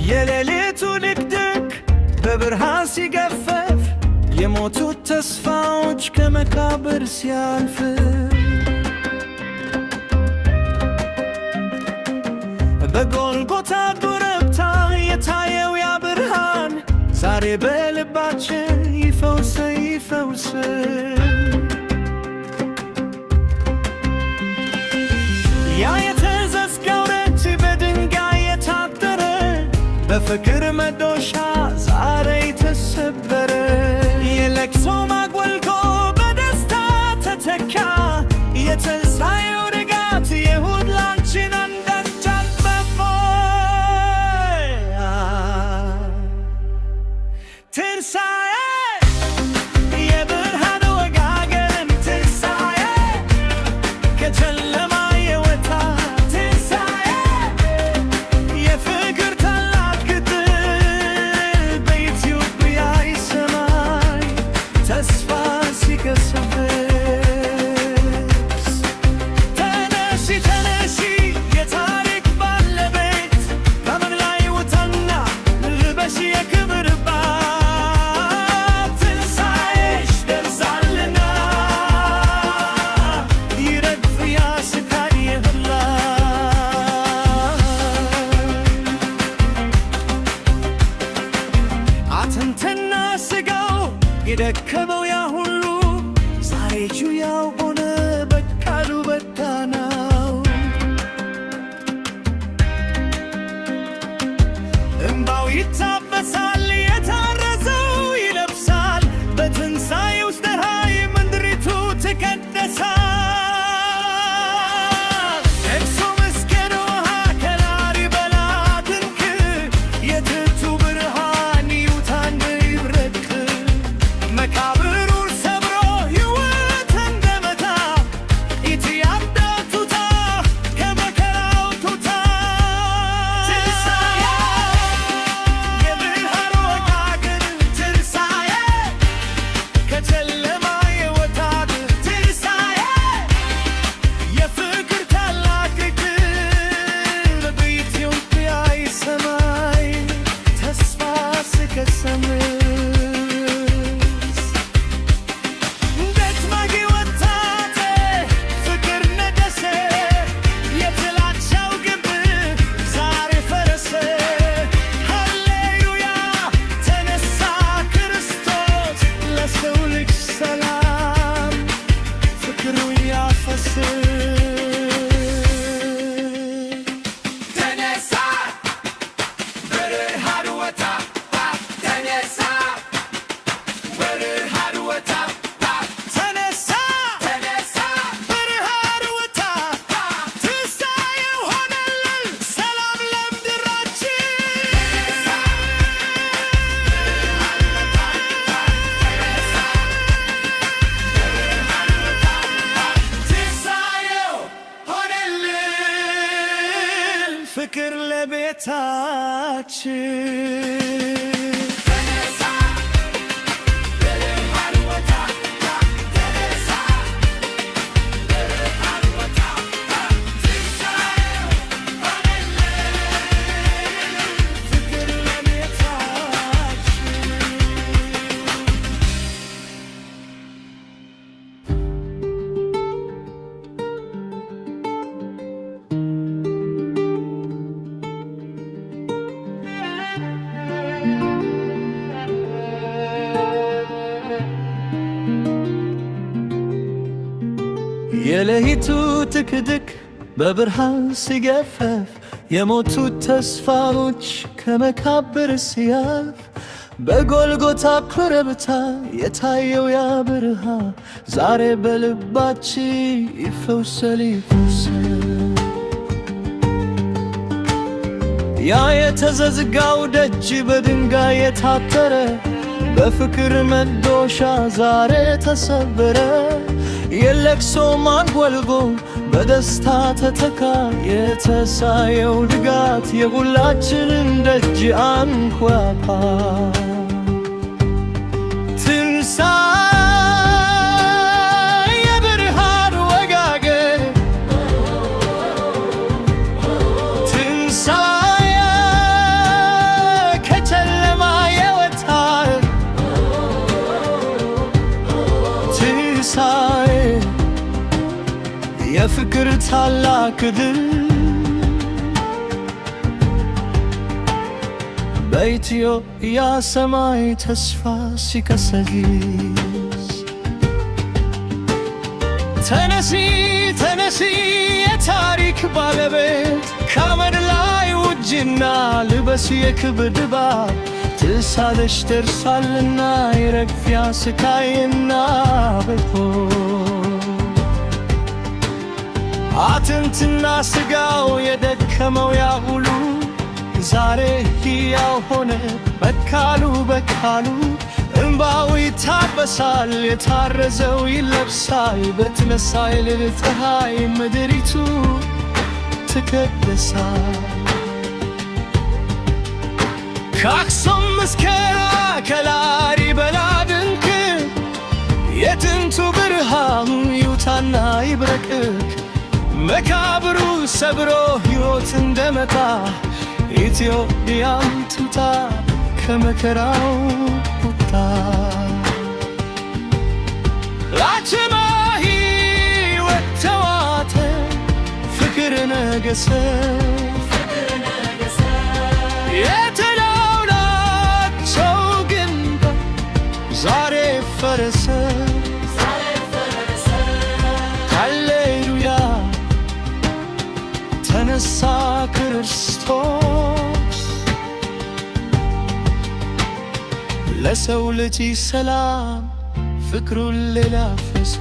የሌሊቱ ድቅድቅ በብርሃን ሲገፈፍ የሞቱት ተስፋዎች ከመቃብር ሲያልፍ በጎልጎታ ኮረብታ የታየው ያ ብርሃን ዛሬ በልባችን ይፈውስ ይፈውስ። ያ የተዘጋው ደጅ በድንጋይ የታጠረ በፍቅር መዶሻ ዛሬ ተሰበረ። የለቅሶ ማጎልጎ በደስታ ተተካ። የትንሣኤው ንጋት የሁላችን አንዳች አንበቦ ትንሣኤ የብርሃን ወጋገን ትንሣኤ ከጨለማ የወጣ ትንሣኤ የፍቅር ታላቅ ግጥም በኢትዮጵያ ሰማይ ተስፋ ሲገሰግስ ተነሺ ተነሺ የታሪክ ባለቤት ከምድር ላይ ውጣና ልበሺ የክብር ልባስ ትንሣኤሽ ደርሷልና ይረግፍ ያ ስቃይ ሁላ አጥንትና ሥጋው የደከመው ያ ሁሉ ዛሬ ሕያው ሆነ በቃሉ በቃናው። እምባው ይታበሳል የታረዘው ይለብሳል በትንሣኤው ፀሐይ ምድሪቱ ትቀደሳል። ኤክሶ መስቀል ውሃ ከላሊበላ ድንቅ የጥንቱ ብርሃን ይውጣ ይብረቅ መቃብሩን ሰብሮ ሕይወት እንደመጣ ኢትዮጵያ ትውጣ ከመከራው ትውጣ። ትንሣኤ የብርሃን ወጋገን ትንሣኤ ከጨለማ የወጣ ትንሣኤ የፍቅር ታላቅ ግጥም በኢትዮጵያ ሰማይ ተስፋ ሲገሰግስ ደክመህ ወጣት ፍቅር ነገሰ የጥላቻው ግንብ ዛሬ ፈረሰ። ሃሌሉያ ተነሳ ክርስቶስ ለሰው ልጅ ሰላም ፍቅሩን ያፈስስ። ተነሳ ብርሃን ወጣ ተነሳ ብርሃን ወጣ ተነሳ ተነሳ ብርሃን ወጣ ትንሣኤው ሆነልን ሰላም ለምድራችን። ትንሣኤው ሆነልን ፍቅር ለቤታችን። የሌሊቱ ድቅድቅ በብርሃን ሲገፈፍ የሞቱት ተስፋዎች ከመቃብር ሲያልፍ በጎልጎታ ኮረብታ የታየው ያ ብርሃን ዛሬ በልባችን ይፈውሳል ይፈውሳል። ያ የተዘጋው ደጅ በድንጋይ የታጠረ በፍቅር መዶሻ ዛሬ ተሰበረ። የለቅሶ ማንጎልጎ በደስታ ተተካ። የትንሣኤው ንጋት የሁላችንን ደጅ አንኳኳ። ትንሣኤ የብርሃን ወጋገን ትንሣኤ የፍቅር ታላቅ ድል በኢትዮጵያ ሰማይ ተስፋ ሲቀሰቅስ ተነሲ ተነሲ የታሪክ ባለቤት ከአመድ ላይ ውጅና ልበስ የክብር ድባብ ትሳለሽ ደርሷልና የረግፊያ ስቃይና በቶ አጥንትና ስጋው የደከመው ያ ሁሉ ዛሬ ሕያው ሆነ በካሉ በካሉ እንባው ይታበሳል የታረዘው ይለብሳል በትነሣኤ ሌሊት ፀሐይ ምድሪቱ ትቀደሳል። ከአክሱም እስከ ላሊበላ ድንቅ የጥንቱ ብርሃኑ ይውጣና ይብረቅርቅ መቃብሩ ሰብሮ ሕይወት እንደመጣ ኢትዮጵያም ትውጣ ከመከራው ቁጣ። ላችማ ሕይወት ተዋጠ ፍቅር ነገሰ የተላውላቸው ግንባር ዛሬ ፈረሰ። ሃሌሉያ ተነሳ ክርስቶስ ለሰው ልጅ ሰላም ፍቅሩን ላፈሰሰ